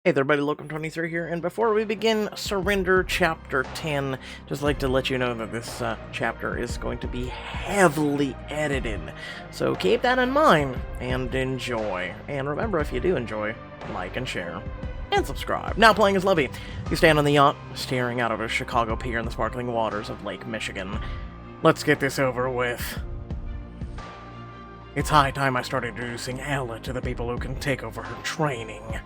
Hey there, buddy, Locum23 here, and before we begin Surrender Chapter 10, just like to let you know that this chapter is going to be heavily edited, so keep that in mind, and enjoy. And remember, if you do enjoy, like and share, and subscribe. Now playing as Levy. You stand on the yacht, staring out over Chicago Pier and the sparkling waters of Lake Michigan. Let's get this over with. It's high time I started introducing Ella to the people who can take over her training.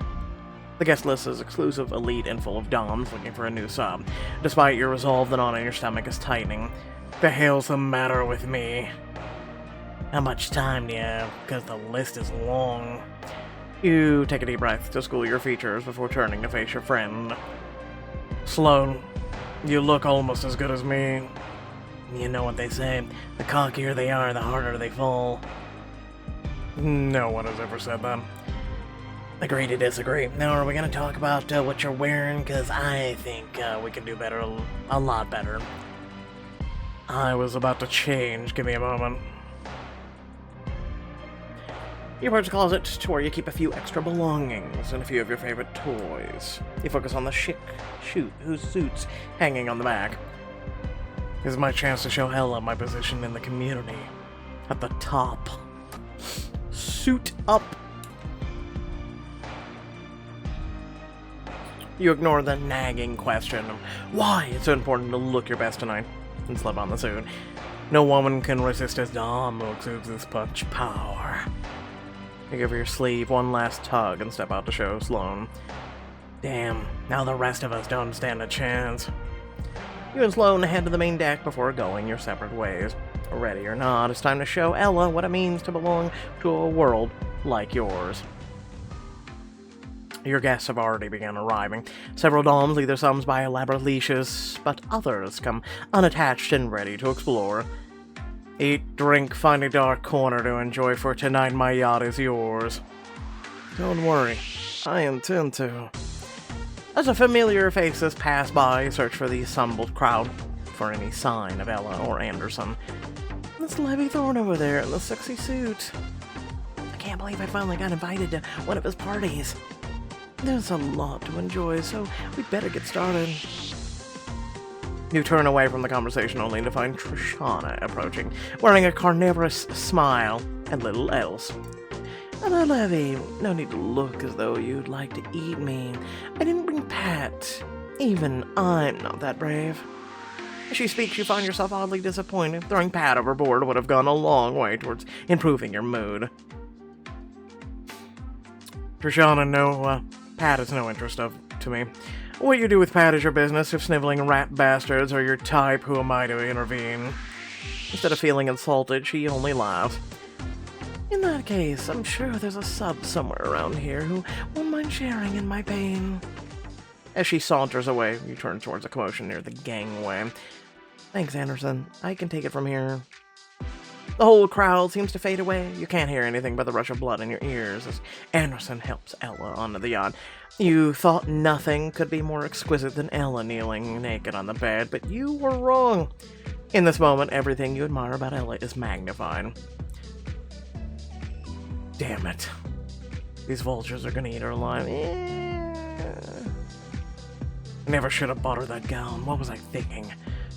The guest list is exclusive, elite, and full of doms looking for a new sub. Despite your resolve, the knot in your stomach is tightening. The hell's the matter with me? How much time do you have? Because the list is long. You take a deep breath to school your features before turning to face your friend. Sloan, you look almost as good as me. You know what they say, the cockier they are, the harder they fall. No one has ever said that. Agree to disagree. Now, are we going to talk about what you're wearing? Because I think we can do better, a lot better. I was about to change. Give me a moment. You approach the closet to where you keep a few extra belongings and a few of your favorite toys. You focus on the chic suits hanging on the back. This is my chance to show Ella my position in the community. At the top. Suit up. You ignore the nagging question of why it's so important to look your best tonight and slip on the suit. No woman can resist as Dom who exudes this much power. You give your sleeve one last tug and step out to show Sloan. Damn, now the rest of us don't stand a chance. You and Sloan head to the main deck before going your separate ways. Ready or not, it's time to show Ella what it means to belong to a world like yours. Your guests have already begun arriving. Several doms lead their sums by elaborate leashes, but others come unattached and ready to explore. Eat, drink, find a dark corner to enjoy, for tonight my yacht is yours. Don't worry, I intend to. As the familiar faces pass by, search for the assembled crowd for any sign of Ella or Anderson. This Levy Thorne over there in the sexy suit. I can't believe I finally got invited to one of his parties. There's a lot to enjoy, so we'd better get started. You turn away from the conversation only to find Trishana approaching, wearing a carnivorous smile and little else. Hello, Levy. No need to look as though you'd like to eat me. I didn't bring Pat. Even I'm not that brave. As she speaks, you find yourself oddly disappointed. Throwing Pat overboard would have gone a long way towards improving your mood. Trishana, no, Pat is no interest to me. What you do with Pat is your business. If sniveling rat bastards are your type, who am I to intervene? Instead of feeling insulted, she only laughs. In that case, I'm sure there's a sub somewhere around here who won't mind sharing in my pain. As she saunters away, you turn towards a commotion near the gangway. Thanks, Anderson. I can take it from here. The whole crowd seems to fade away. You can't hear anything but the rush of blood in your ears as Anderson helps Ella onto the yacht. You thought nothing could be more exquisite than Ella kneeling naked on the bed, but you were wrong. In this moment, everything you admire about Ella is magnified. Damn it. These vultures are gonna eat her alive. Never should have bought her that gown. What was I thinking?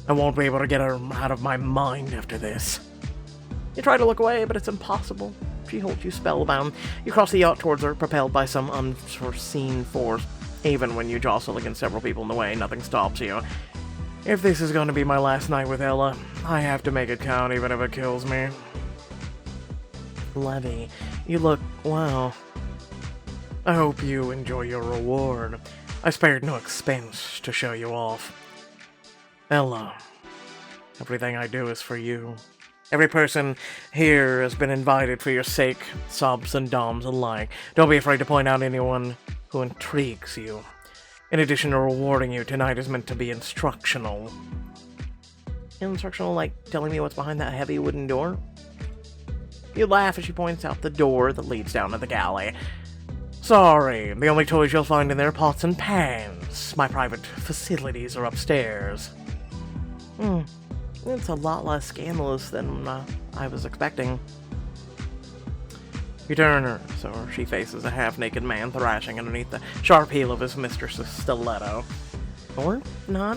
I won't be able to get her out of my mind after this. You try to look away, but it's impossible. She holds you spellbound. You cross the yacht towards her, propelled by some unforeseen force. Even when you jostle against several people in the way, nothing stops you. If this is going to be my last night with Ella, I have to make it count, even if it kills me. Levy, you look, wow. I hope you enjoy your reward. I spared no expense to show you off. Ella, everything I do is for you. Every person here has been invited for your sake, subs and doms alike. Don't be afraid to point out anyone who intrigues you. In addition to rewarding you, tonight is meant to be instructional. Instructional, like telling me what's behind that heavy wooden door? You laugh as she points out the door that leads down to the galley. Sorry, the only toys you'll find in there are pots and pans. My private facilities are upstairs. It's a lot less scandalous than I was expecting. You turn her, so she faces a half-naked man thrashing underneath the sharp heel of his mistress's stiletto. Or not.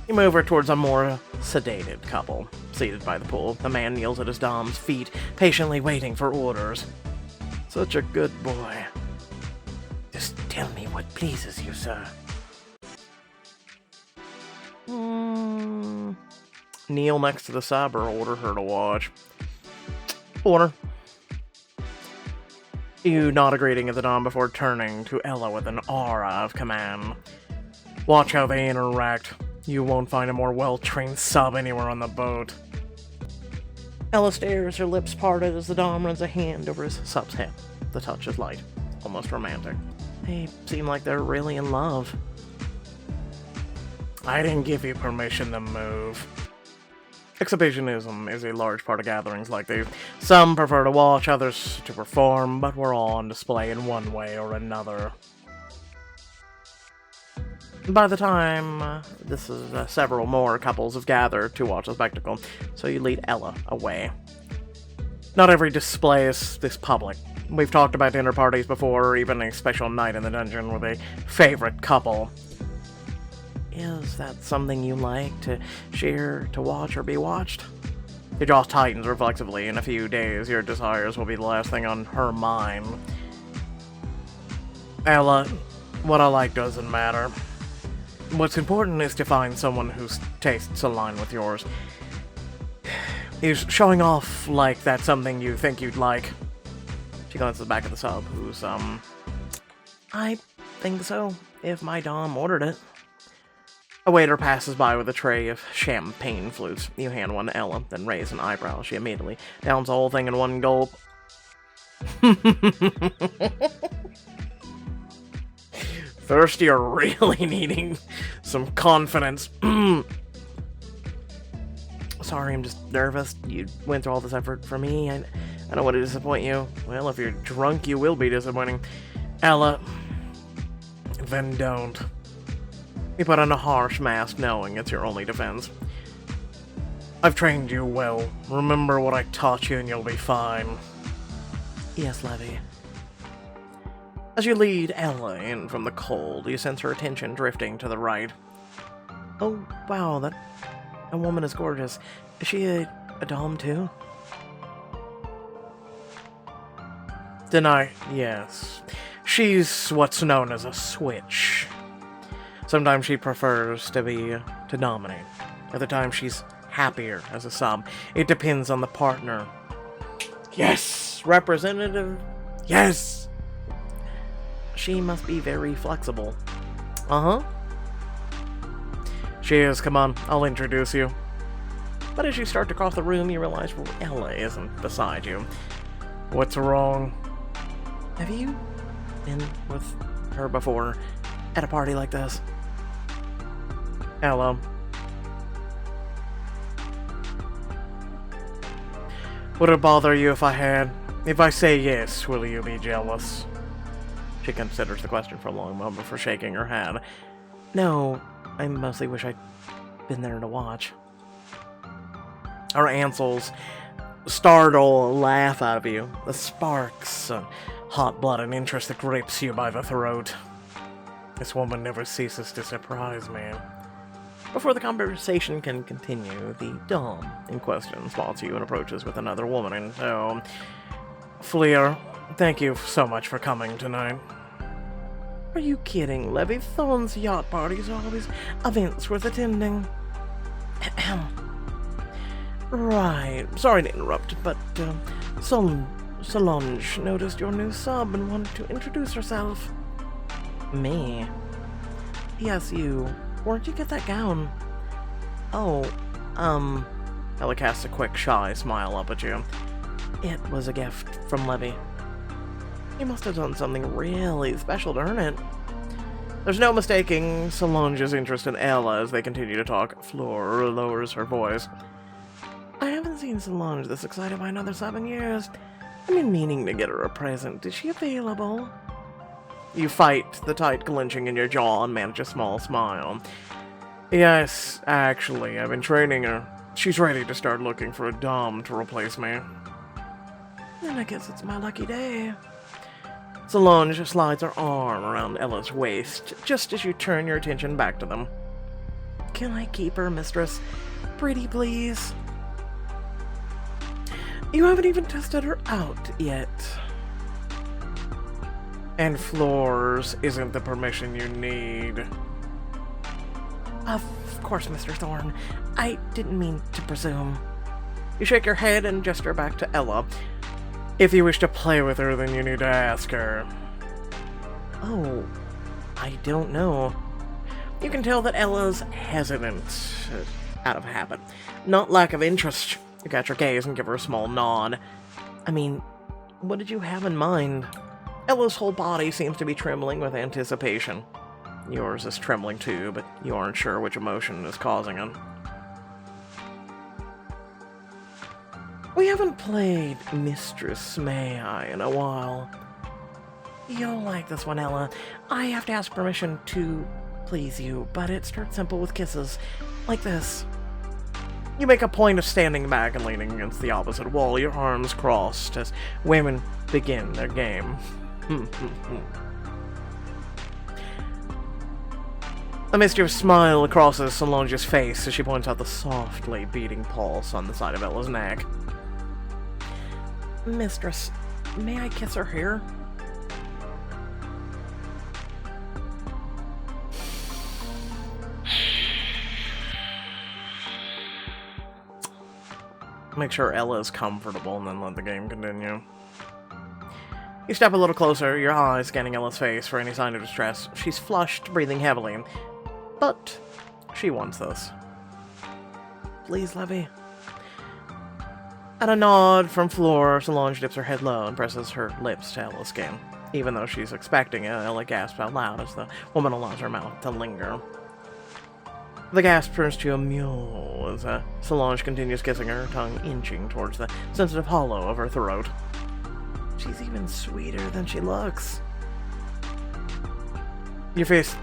You move her towards a more sedated couple, seated by the pool. The man kneels at his dom's feet, patiently waiting for orders. Such a good boy. Just tell me what pleases you, sir. Kneel next to the sub or order her to watch. Order. You nod a greeting at the dom before turning to Ella with an aura of command. Watch how they interact. You won't find a more well-trained sub anywhere on the boat. Ella stares, her lips parted as the dom runs a hand over his sub's head. The touch is light, almost romantic. They seem like they're really in love. I didn't give you permission to move. Exhibitionism is a large part of gatherings like these. Some prefer to watch, others to perform, but we're all on display in one way or another. By the time this is several more couples have gathered to watch the spectacle, so you lead Ella away. Not every display is this public. We've talked about dinner parties before, or even a special night in the dungeon with a favorite couple. Is that something you like to share, to watch, or be watched? Your jaw tightens reflexively. In a few days, your desires will be the last thing on her mind. Ella, what I like doesn't matter. What's important is to find someone whose tastes align with yours. Is showing off like that's something you think you'd like? She glances back at the sub, who's, I think so, if my dom ordered it. A waiter passes by with a tray of champagne flutes. You hand one to Ella, then raise an eyebrow. She immediately downs the whole thing in one gulp. First, you're really needing some confidence. Sorry, I'm just nervous. You went through all this effort for me. I don't want to disappoint you. Well, if you're drunk, you will be disappointing. Ella, then don't. You put on a harsh mask knowing it's your only defense. I've trained you well. Remember what I taught you and you'll be fine. Yes, Levy. As you lead Ella in from the cold, you sense her attention drifting to the right. Oh, wow, that woman is gorgeous. Is she a dom too? Deny, yes. She's what's known as a switch. Sometimes she prefers to dominate. Other times she's happier as a sub. It depends on the partner. Yes! Representative? Yes! She must be very flexible. Uh-huh. She is, come on, I'll introduce you. But as you start to cross the room, you realize Ella isn't beside you. What's wrong? Have you been with her before at a party like this? Ella. Would it bother you if I had? If I say yes, will you be jealous? She considers the question for a long moment before shaking her head. No, I mostly wish I'd been there to watch. Her Ansel's startle laugh out of you. The sparks, hot blood and interest that grips you by the throat. This woman never ceases to surprise me. Before the conversation can continue, the dom in question spots you and approaches with another woman in tow. Fleer, thank you so much for coming tonight. Are you kidding, Levy? Thorn's yacht parties are always events worth attending. Right, sorry to interrupt, but Solange noticed your new sub and wanted to introduce herself. Me? Yes, you. Where'd you get that gown? Oh, Ella casts a quick, shy smile up at you. It was a gift from Levy. You must have done something really special to earn it. There's no mistaking Solange's interest in Ella as they continue to talk. Fleur lowers her voice. I haven't seen Solange this excited by another 7 years. I've been meaning to get her a present. Is she available? You fight the tight clenching in your jaw and manage a small smile. Yes, actually, I've been training her. She's ready to start looking for a dom to replace me. Then I guess it's my lucky day. Solange slides her arm around Ella's waist, just as you turn your attention back to them. Can I keep her, mistress? Pretty please? You haven't even tested her out yet. And floors isn't the permission you need. Of course, Mr. Thorne. I didn't mean to presume. You shake your head and gesture back to Ella. If you wish to play with her, then you need to ask her. Oh, I don't know. You can tell that Ella's hesitant, out of habit, not lack of interest. You catch her gaze and give her a small nod. I mean, what did you have in mind? Ella's whole body seems to be trembling with anticipation. Yours is trembling too, but you aren't sure which emotion is causing it. We haven't played Mistress May I in a while. You'll like this one, Ella. I have to ask permission to please you, but it starts simple with kisses, like this. You make a point of standing back and leaning against the opposite wall, your arms crossed as women begin their game. A mischievous smile crosses Solange's face as she points out the softly beating pulse on the side of Ella's neck. Mistress, may I kiss her here? Make sure Ella is comfortable and then let the game continue. You step a little closer, your eyes scanning Ella's face for any sign of distress. She's flushed, breathing heavily, but she wants this. Please, Levy. At a nod from Floor, Solange dips her head low and presses her lips to Ella's skin. Even though she's expecting it, Ella gasps out loud as the woman allows her mouth to linger. The gasp turns to a mew as Solange continues kissing her, tongue inching towards the sensitive hollow of her throat. She's even sweeter than she looks. You fist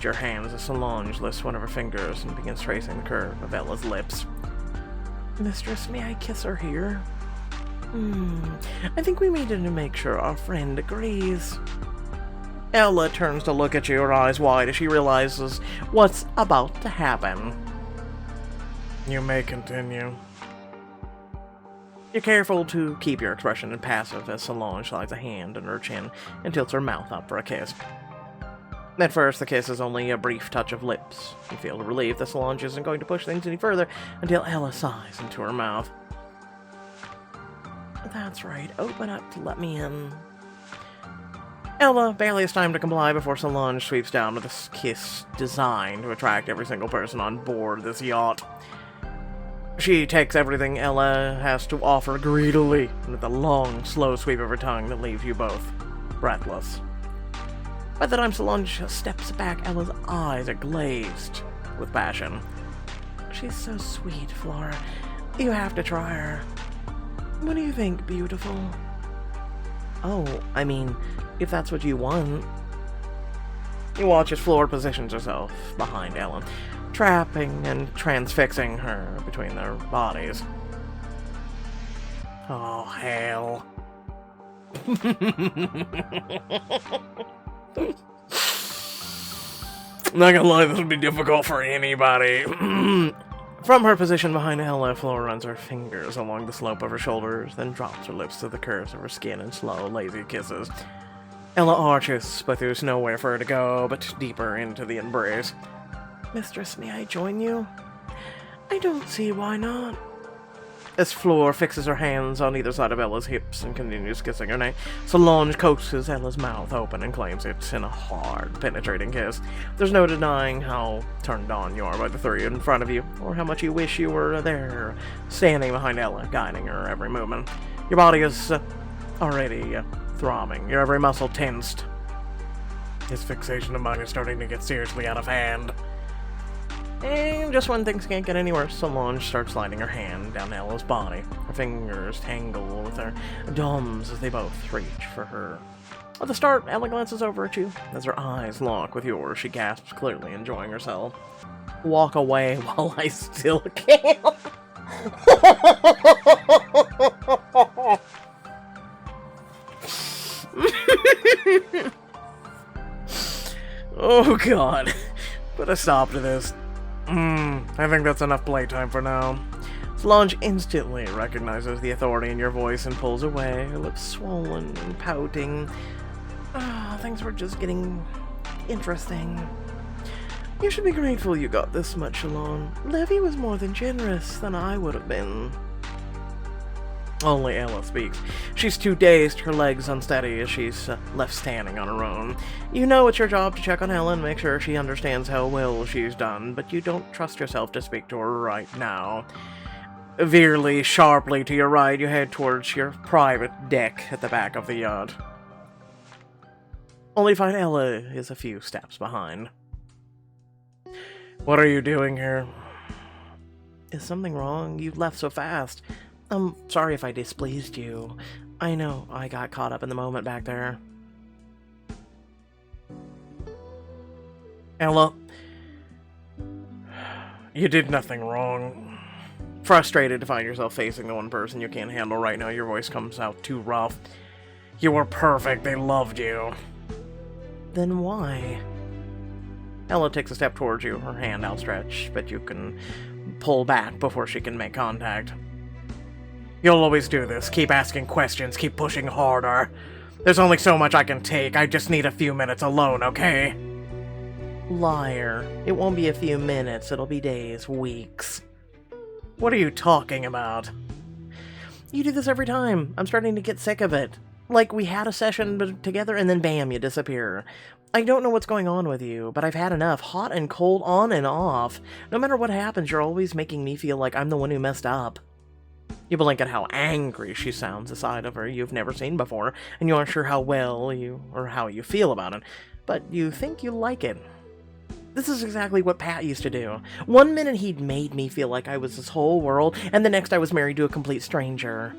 your hands as Solange lifts one of her fingers and begins tracing the curve of Ella's lips. Mistress, may I kiss her here? I think we needed to make sure our friend agrees. Ella turns to look at you, her eyes wide, as she realizes what's about to happen. You may continue. You're careful to keep your expression impassive as Solange slides a hand under her chin and tilts her mouth up for a kiss. At first, the kiss is only a brief touch of lips. You feel relieved that Solange isn't going to push things any further until Ella sighs into her mouth. That's right, open up to let me in. Ella barely has time to comply before Solange sweeps down with a kiss designed to attract every single person on board this yacht. She takes everything Ella has to offer greedily, with a long, slow sweep of her tongue that leaves you both breathless. By the time Solange steps back, Ella's eyes are glazed with passion. She's so sweet, Flora. You have to try her. What do you think, beautiful? Oh, I mean, if that's what you want. You watch as Flora positions herself behind Ella, trapping and transfixing her between their bodies. Oh, hell. Not gonna lie, this would be difficult for anybody. From her position behind Ella, Flora runs her fingers along the slope of her shoulders, then drops her lips to the curves of her skin in slow, lazy kisses. Ella arches, but there's nowhere for her to go but deeper into the embrace. Mistress, may I join you? I don't see why not. As Flora fixes her hands on either side of Ella's hips and continues kissing her neck, Solange coaxes Ella's mouth open and claims it in a hard, penetrating kiss. There's no denying how turned on you are by the three in front of you, or how much you wish you were there, standing behind Ella, guiding her every movement. Your body is already throbbing, your every muscle tensed. This fixation of mine is starting to get seriously out of hand. And just when things can't get any worse, Solange starts sliding her hand down Ella's body. Her fingers tangle with her thumbs as they both reach for her. At the start, Ella glances over at you. As her eyes lock with yours, she gasps, clearly enjoying herself. Walk away while I still can. Oh god. Put a stop to this. I think that's enough playtime for now. Solange instantly recognizes the authority in your voice and pulls away, her lips swollen and pouting. Things were just getting interesting. You should be grateful you got this much alone. Levy was more than generous than I would have been. Only Ella speaks. She's too dazed, her legs unsteady as she's left standing on her own. You know it's your job to check on Ella and make sure she understands how well she's done, but you don't trust yourself to speak to her right now. Veerly, sharply to your right, you head towards your private deck at the back of the yacht. Only to find Ella is a few steps behind. What are you doing here? Is something wrong? You left so fast. I'm sorry if I displeased you. I know I got caught up in the moment back there. Ella, you did nothing wrong. Frustrated to find yourself facing the one person you can't handle right now, your voice comes out too rough. You were perfect, they loved you. Then why? Ella takes a step towards you, her hand outstretched, but you can pull back before she can make contact. You'll always do this. Keep asking questions, keep pushing harder. There's only so much I can take. I just need a few minutes alone, okay? Liar. It won't be a few minutes, it'll be days, weeks. What are you talking about? You do this every time. I'm starting to get sick of it. Like, we had a session together and then bam, you disappear. I don't know what's going on with you, but I've had enough. Hot and cold, on and off. No matter what happens, you're always making me feel like I'm the one who messed up. You blink at how angry she sounds, a side of her you've never seen before, and you aren't sure how you feel about it, but you think you like it. This is exactly what Pat used to do. One minute he'd made me feel like I was his whole world, and the next I was married to a complete stranger.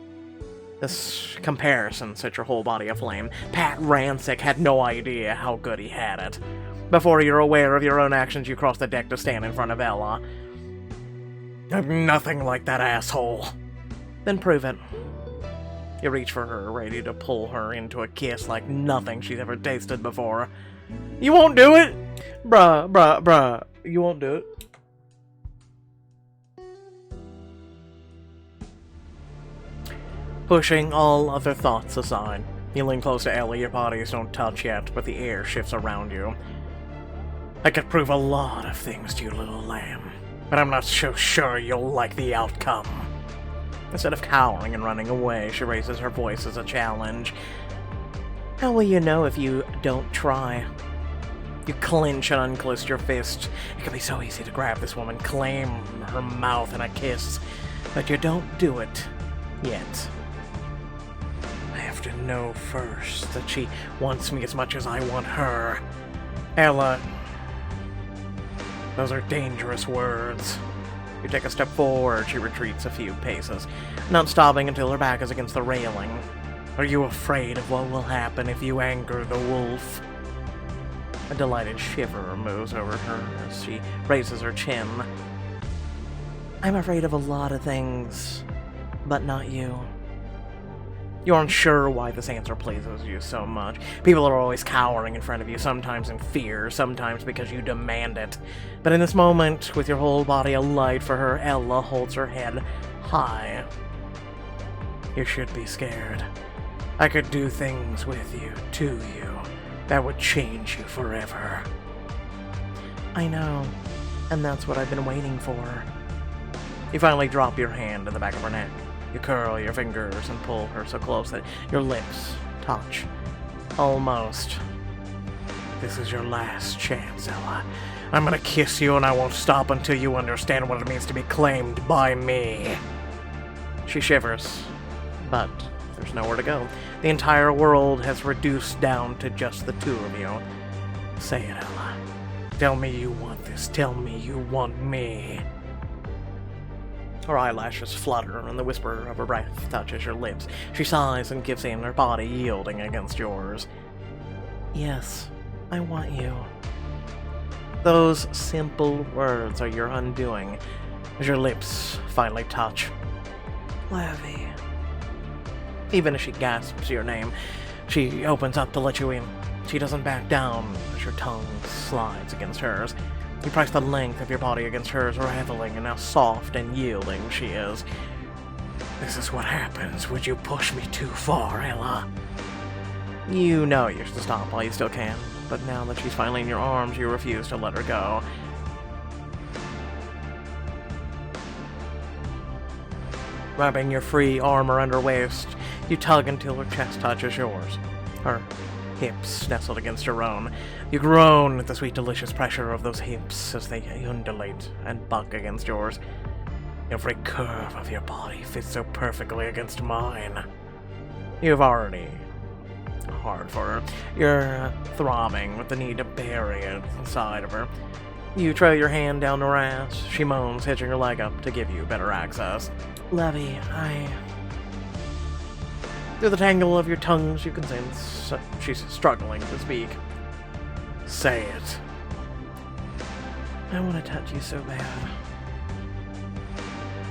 This comparison set your whole body aflame. Pat Rancic had no idea how good he had it. Before you're aware of your own actions, you cross the deck to stand in front of Ella. I'm nothing like that asshole. Then prove it. You reach for her, ready to pull her into a kiss like nothing she's ever tasted before. You won't do it? Bruh. You won't do it? Pushing all other thoughts aside, you lean close to Ellie, your bodies don't touch yet, but the air shifts around you. I could prove a lot of things to you, little lamb, but I'm not so sure you'll like the outcome. Instead of cowering and running away, she raises her voice as a challenge. How will you know if you don't try? You clench and unclench your fist. It can be so easy to grab this woman, claim her mouth in a kiss, but you don't do it yet. I have to know first that she wants me as much as I want her. Ella, those are dangerous words. You take a step forward, she retreats a few paces, not stopping until her back is against the railing. Are you afraid of what will happen if you anger the wolf? A delighted shiver moves over her as she raises her chin. I'm afraid of a lot of things, but not you. You aren't sure why this answer pleases you so much. People are always cowering in front of you, sometimes in fear, sometimes because you demand it. But in this moment, with your whole body alight for her, Ella holds her head high. You should be scared. I could do things with you, to you, that would change you forever. I know, and that's what I've been waiting for. You finally drop your hand in the back of her neck. You curl your fingers and pull her so close that your lips touch. Almost. This is your last chance, Ella. I'm gonna kiss you and I won't stop until you understand what it means to be claimed by me. She shivers, but there's nowhere to go. The entire world has reduced down to just the two of you. Say it, Ella. Tell me you want this. Tell me you want me. Her eyelashes flutter, and the whisper of her breath touches your lips. She sighs and gives in, her body yielding against yours. Yes, I want you. Those simple words are your undoing, as your lips finally touch. Levy. Even as she gasps your name, she opens up to let you in. She doesn't back down as your tongue slides against hers. You press the length of your body against hers, reveling in how soft and yielding she is. This is what happens when you push me too far, Ella. You know you should stop while you still can, but now that she's finally in your arms, you refuse to let her go. Wrapping your free arm around her waist, you tug until her chest touches yours. Her hips nestled against your own. You groan at the sweet, delicious pressure of those hips as they undulate and buck against yours. Every curve of your body fits so perfectly against mine. You've already hard for her. You're throbbing with the need to bury it inside of her. You trail your hand down her ass. She moans, hitching her leg up to give you better access. Levy, Through the tangle of your tongues, you can sense she's struggling to speak. Say it. I want to touch you so bad.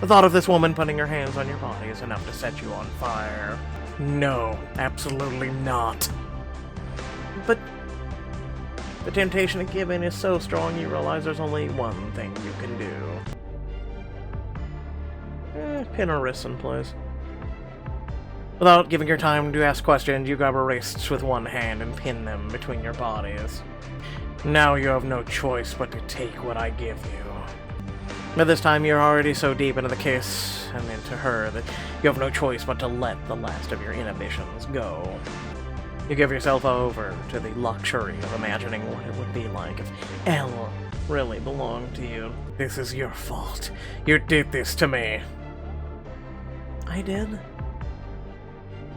The thought of this woman putting her hands on your body is enough to set you on fire. No, absolutely not. But the temptation to give in is so strong you realize there's only one thing you can do. Pin her wrists in place. Without giving her time to ask questions, you grab her wrists with one hand and pin them between your bodies. Now you have no choice but to take what I give you. But this time you're already so deep into the kiss and into her that you have no choice but to let the last of your inhibitions go. You give yourself over to the luxury of imagining what it would be like if Ella really belonged to you. This is your fault. You did this to me. I did?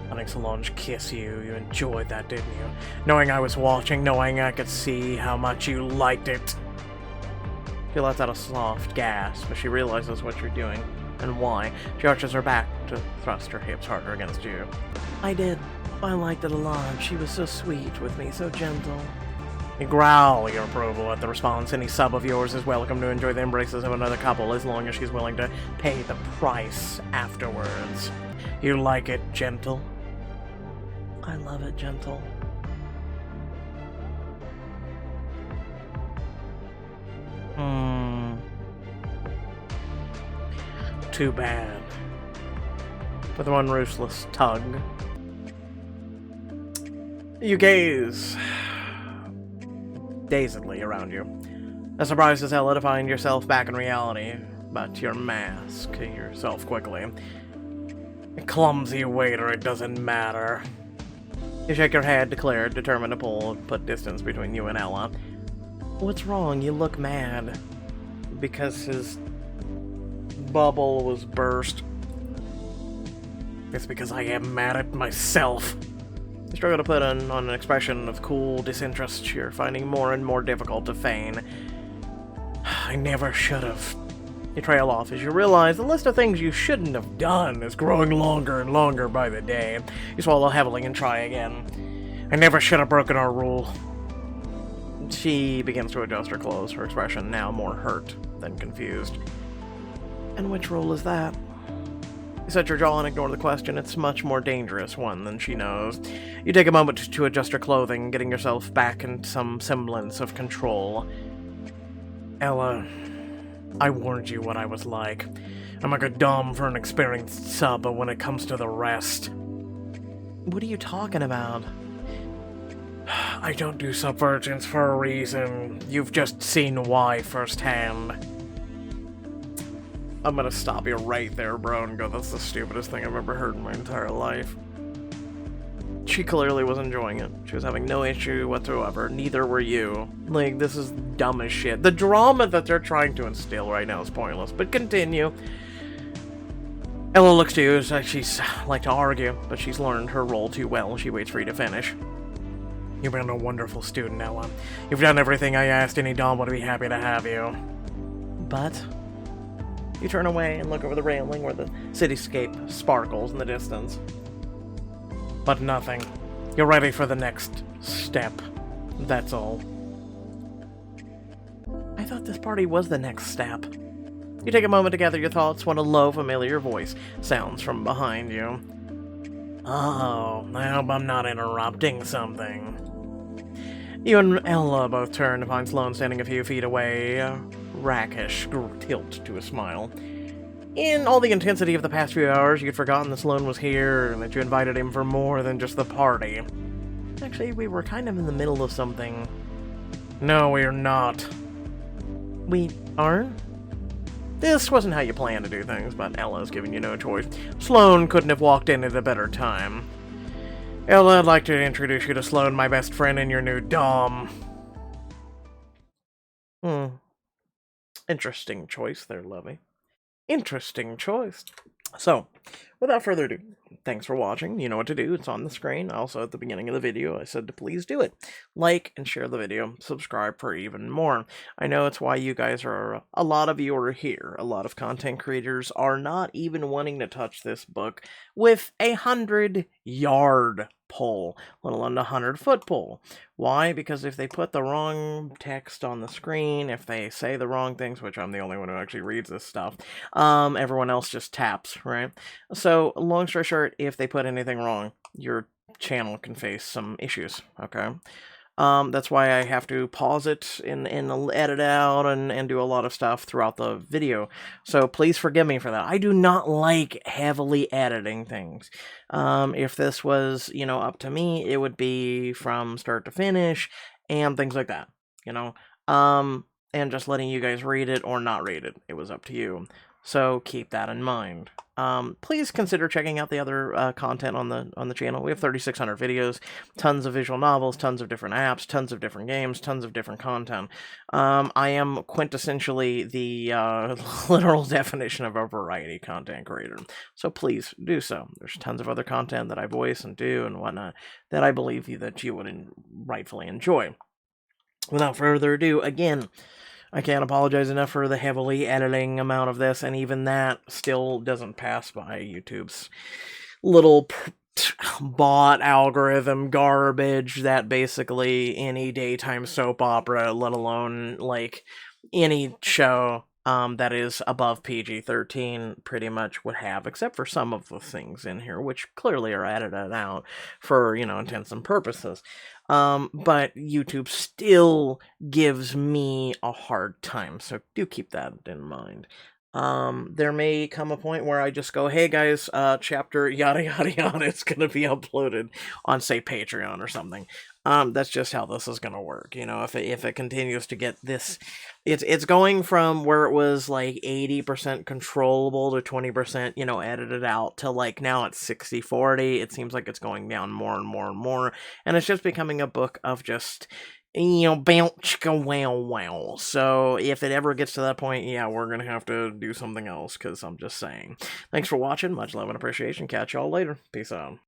Letting Solange kiss you, you enjoyed that, didn't you? Knowing I was watching, knowing I could see how much you liked it. She lets out a soft gasp as she realizes what you're doing and why. She arches her back to thrust her hips harder against you. I did. I liked it a lot. She was so sweet with me, so gentle. You growl your approval at the response. Any sub of yours is welcome to enjoy the embraces of another couple as long as she's willing to pay the price afterwards. You like it gentle? I love it gentle. Too bad. With one ruthless tug, you gaze dazedly around you. As surprised as Ella to find yourself back in reality, but you mask yourself quickly. Clumsy waiter, it doesn't matter. You shake your head, declared, determined to put distance between you and Ella. What's wrong? You look mad. Because his bubble was burst. It's because I am mad at myself. You struggle to put on an expression of cool disinterest you're finding more and more difficult to feign. I never should have. You trail off as you realize the list of things you shouldn't have done is growing longer and longer by the day. You swallow heavily and try again. I never should have broken our rule. She begins to adjust her clothes, her expression now more hurt than confused. And which rule is that? You set your jaw and ignore the question. It's a much more dangerous one than she knows. You take a moment to adjust your clothing, getting yourself back in some semblance of control. Ella, I warned you what I was like. I'm like a dom for an experienced sub, but when it comes to the rest... What are you talking about? I don't do subvergence for a reason. You've just seen why firsthand. I'm gonna stop you right there, bro, and go, that's the stupidest thing I've ever heard in my entire life. She clearly was enjoying it. She was having no issue whatsoever. Neither were you. Like, this is dumb as shit. The drama that they're trying to instill right now is pointless, but continue. Ella looks to you as like she's like to argue, but she's learned her role too well. She waits for you to finish. You've been a wonderful student, Ella. You've done everything I asked. Any dom would be happy to have you. But... You turn away and look over the railing where the cityscape sparkles in the distance. But nothing. You're ready for the next step. That's all. I thought this party was the next step. You take a moment to gather your thoughts when a low, familiar voice sounds from behind you. Oh, I hope I'm not interrupting something. You and Ella both turn to find Sloane standing a few feet away, rakish tilt to a smile. In all the intensity of the past few hours, you'd forgotten that Sloane was here and that you invited him for more than just the party. Actually, we were kind of in the middle of something. No, we're not. We aren't? This wasn't how you planned to do things, but Ella's giving you no choice. Sloane couldn't have walked in at a better time. Ella, I'd like to introduce you to Sloane, my best friend, and your new dom. Interesting choice there, Lovey. Interesting choice. So, without further ado, thanks for watching. You know what to do. It's on the screen. Also, at the beginning of the video, I said to please do it. Like and share the video. Subscribe for even more. I know it's why you guys are, a lot of you are here. A lot of content creators are not even wanting to touch this book with a 100-yard pole, let alone a 100-foot pole. Why? Because if they put the wrong text on the screen, if they say the wrong things, which I'm the only one who actually reads this stuff, everyone else just taps, right? So, long story short, if they put anything wrong, your channel can face some issues, okay? That's why I have to pause it and edit out and do a lot of stuff throughout the video. So please forgive me for that. I do not like heavily editing things. If this was, up to me, it would be from start to finish and things like that, and just letting you guys read it or not read it. It was up to you. So keep that in mind. Please consider checking out the other content on the channel. We have 3,600 videos, tons of visual novels, tons of different apps, tons of different games, tons of different content. I am quintessentially the literal definition of a variety content creator. So please do so. There's tons of other content that I voice and do and whatnot that I believe that you would rightfully enjoy. Without further ado, again, I can't apologize enough for the heavily editing amount of this, and even that still doesn't pass by YouTube's little bot algorithm garbage that basically any daytime soap opera, let alone like any show that is above PG-13 pretty much would have, except for some of the things in here, which clearly are edited out for, intents and purposes. But YouTube still gives me a hard time, so do keep that in mind. There may come a point where I just go, hey guys, chapter yada yada yada, it's gonna be uploaded on, say, Patreon or something. That's just how this is gonna work. If it continues to get this, it's going from where it was like 80% controllable to 20%, edited out, to like now it's 60-40. It seems like it's going down more and more and more, and it's just becoming a book of just, bounce, wow, wow. So if it ever gets to that point, yeah, we're gonna have to do something else, because I'm just saying. Thanks for watching. Much love and appreciation. Catch y'all later. Peace out.